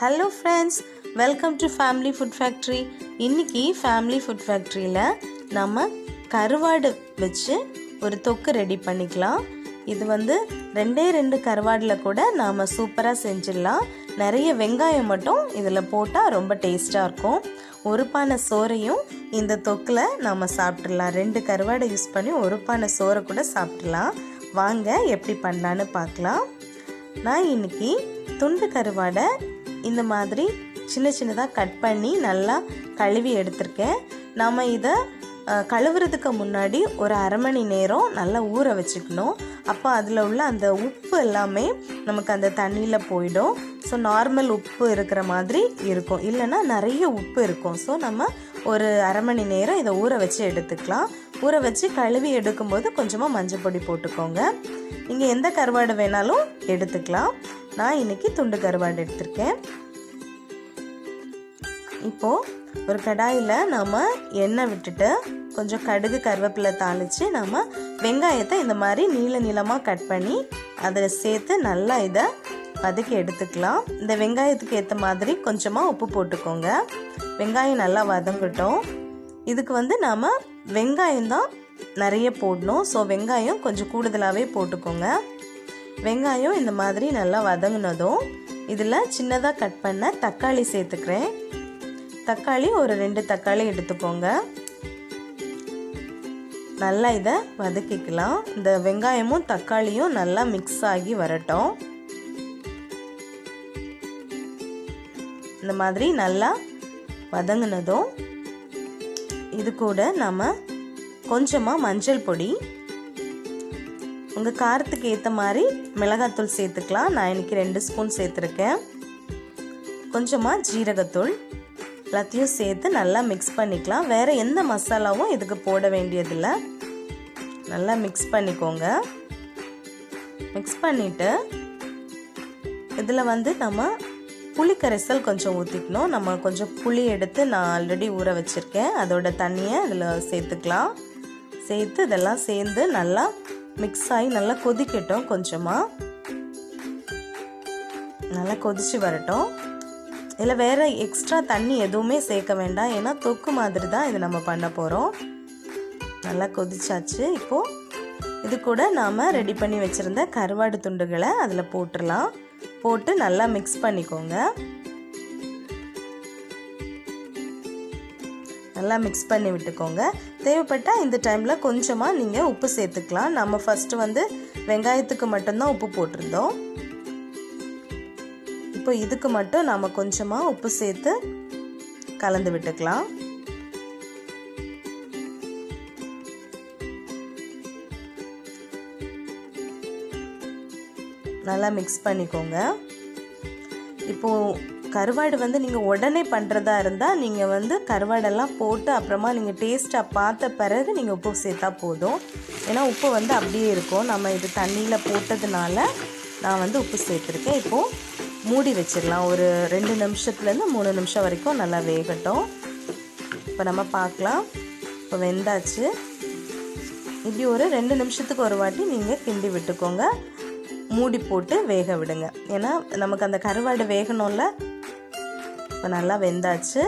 Hello friends, welcome to Family Food Factory. இன்னைக்கு Family Food Factoryல நம்ம கருவாடு வச்சு ஒரு தொக்கு ரெடி பண்ணிக்கலாம். இது வந்து ரெண்டு கருவாடுல கூட நாம சூப்பரா செஞ்சிடலாம். நிறைய வெங்காயம் மட்டும் இதில் போட்டால் ரொம்ப டேஸ்ட்டாக இருக்கும். ஒரு பானை சோறையும் இந்த தொக்கில் நாம் சாப்பிட்றலாம். 2 கருவாடை யூஸ் பண்ணி ஒரு பானை சோறை கூட சாப்பிட்றலாம். வாங்க எப்படி பண்ணலான்னு பார்க்கலாம். நான் இன்னைக்கு துண்டு கருவாடை இந்த மாதிரி சின்ன சின்னதாக கட் பண்ணி நல்லா கழுவி எடுத்திருக்கேன். நாம் இதை கழுவுறதுக்கு முன்னாடி ஒரு அரை மணி நேரம் நல்லா ஊற வச்சுக்கணும். அப்போ அதில் உள்ள அந்த உப்பு எல்லாமே நமக்கு அந்த தண்ணியில் போயிடும். ஸோ நார்மல் உப்பு இருக்கிற மாதிரி இருக்கும், இல்லைன்னா நிறைய உப்பு இருக்கும். ஸோ நம்ம ஒரு அரை மணி நேரம் இதை ஊற வச்சு எடுத்துக்கலாம். ஊற வச்சு கழுவி எடுக்கும்போது கொஞ்சமாக மஞ்சள் பொடி போட்டுக்கோங்க. நீங்கள் எந்த கருவாடு வேணாலும் எடுத்துக்கலாம். நான் இன்றைக்கி துண்டு கருவாடு எடுத்திருக்கேன். இப்போது ஒரு கடாயில் நாம் எண்ணெய் விட்டுட்டு கொஞ்சம் கடுகு கருவேப்பிலை தாளித்து நம்ம வெங்காயத்தை இந்த மாதிரி நீளமாக கட் பண்ணி அதில் சேர்த்து நல்லா இதை வதக்கி எடுத்துக்கலாம். இந்த வெங்காயத்துக்கு ஏற்ற மாதிரி கொஞ்சமாக உப்பு போட்டுக்கோங்க. வெங்காயம் நல்லா வதங்கட்டும். இதுக்கு வந்து நாம் வெங்காயம் தான் நிறைய போடணும். ஸோ வெங்காயம் கொஞ்சம் கூடுதலாகவே போட்டுக்கோங்க. வெங்காயம் இந்த மாதிரி நல்லா வதங்கினதும் இதில் சின்னதாக கட் பண்ண தக்காளி சேர்த்துக்கிறேன். தக்காளி ஒரு 2 தக்காளி எடுத்துக்கோங்க. நல்லா இதை வதக்கிக்கலாம். இந்த வெங்காயமும் தக்காளியும் நல்லா மிக்ஸ் ஆகி வரட்டும். இந்த மாதிரி நல்லா வதங்கினதும் இது கூட நம்ம கொஞ்சமாக மஞ்சள் பொடி, உங்கள் காரத்துக்கு ஏற்ற மாதிரி மிளகாத்தூள் சேர்த்துக்கலாம். நான் இன்னைக்கு 2 ஸ்பூன் சேர்த்துருக்கேன். கொஞ்சமாக ஜீரகத்தூள் எல்லாத்தையும் சேர்த்து நல்லா மிக்ஸ் பண்ணிக்கலாம். வேறு எந்த மசாலாவும் இதுக்கு போட வேண்டியதில்லை. நல்லா மிக்ஸ் பண்ணிக்கோங்க. மிக்ஸ் பண்ணிவிட்டு இதில் வந்து நம்ம புளி கரைசல் கொஞ்சம் ஊற்றிக்கணும். நம்ம கொஞ்சம் புளி எடுத்து நான் ஆல்ரெடி ஊற வச்சுருக்கேன். அதோட தண்ணியை இதில் சேர்த்துக்கலாம். சேர்த்து இதெல்லாம் சேர்ந்து நல்லா மிக்ஸ் ஆகி நல்லா கொதிக்கட்டும். கொஞ்சமாக நல்லா கொதிச்சு வரட்டும். இதில் வேறு எக்ஸ்ட்ரா தண்ணி எதுவுமே சேர்க்க வேண்டாம், ஏன்னா தொக்கு மாதிரி தான் இது நம்ம பண்ண போகிறோம். நல்லா கொதிச்சாச்சு. இப்போது இது கூட நாம் ரெடி பண்ணி வச்சுருந்த கருவாடு துண்டுகளை அதில் போட்டுடலாம். போட்டு நல்லா மிக்ஸ் பண்ணிக்கோங்க. நல்லா மிக்ஸ் பண்ணி விட்டுக்கோங்க. தேவைப்பட்டால் இந்த டைமில் கொஞ்சமாக நீங்கள் உப்பு சேர்த்துக்கலாம். நம்ம ஃபஸ்ட்டு வந்து வெங்காயத்துக்கு மட்டும்தான் உப்பு போட்டிருந்தோம். இப்போ இதுக்கு மட்டும் நாம் கொஞ்சமாக உப்பு சேர்த்து கலந்து விட்டுக்கலாம். நல்லா மிக்ஸ் பண்ணிக்கோங்க. இப்போது கருவாடு வந்து நீங்கள் உடனே பண்ணுறதா இருந்தால் நீங்கள் வந்து கருவாடெல்லாம் போட்டு அப்புறமா நீங்கள் டேஸ்ட்டாக பார்த்த பிறகு நீங்கள் உப்பு சேர்த்தா போதும். ஏன்னா உப்பு வந்து அப்படியே இருக்கும். நம்ம இது தண்ணியில் போட்டதுனால நான் வந்து உப்பு சேர்த்துருக்கேன். இப்போது மூடி வச்சிடலாம். ஒரு 2 நிமிஷத்துலேருந்து 3 நிமிஷம் வரைக்கும் நல்லா வேகட்டும். இப்போ நம்ம பார்க்கலாம். இப்போ வெந்தாச்சு. இப்படி ஒரு 2 நிமிஷத்துக்கு ஒரு வாட்டி நீங்கள் கிண்டி விட்டுக்கோங்க. மூடி போட்டு வேக விடுங்க. ஏன்னா நமக்கு அந்த கருவாடு வேகணும்ல. இப்போ நல்லா வெந்தாச்சு.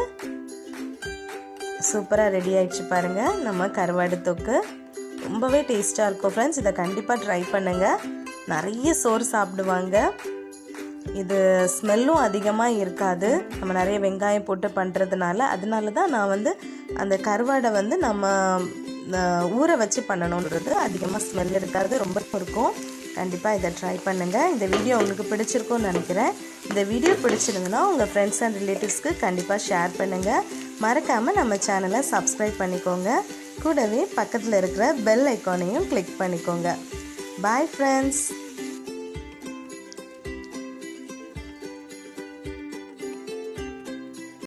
சூப்பராக ரெடி ஆகிடுச்சு பாருங்கள் நம்ம கருவாடு தொக்கு. ரொம்பவே டேஸ்ட்டாக இருக்கும் ஃப்ரெண்ட்ஸ். இதை கண்டிப்பாக ட்ரை பண்ணுங்கள். நிறைய சோறு சாப்பிடுவாங்க. இது ஸ்மெல்லும் அதிகமாக இருக்காது. நம்ம நிறைய வெங்காயம் போட்டு பண்ணுறதுனால. அதனால தான் நான் வந்து அந்த கருவாடை வந்து நம்ம ஊற வச்சு பண்ணணுன்றது. அதிகமாக ஸ்மெல் இருக்காது, ரொம்ப இருக்கும். கண்டிப்பாக இதை ட்ரை பண்ணுங்கள். இந்த வீடியோ உங்களுக்கு பிடிச்சிருக்கும்னு நினைக்கிறேன். இந்த வீடியோ பிடிச்சிருந்ததுன்னா உங்கள் ஃப்ரெண்ட்ஸ் அண்ட் ரிலேட்டிவ்ஸ்க்கு கண்டிப்பாக ஷேர் பண்ணுங்கள். மறக்காமல் நம்ம சேனலை சப்ஸ்கிரைப் பண்ணிக்கோங்க. கூடவே பக்கத்தில் இருக்கிற பெல் ஐக்கானையும் கிளிக் பண்ணிக்கோங்க. Bye friends.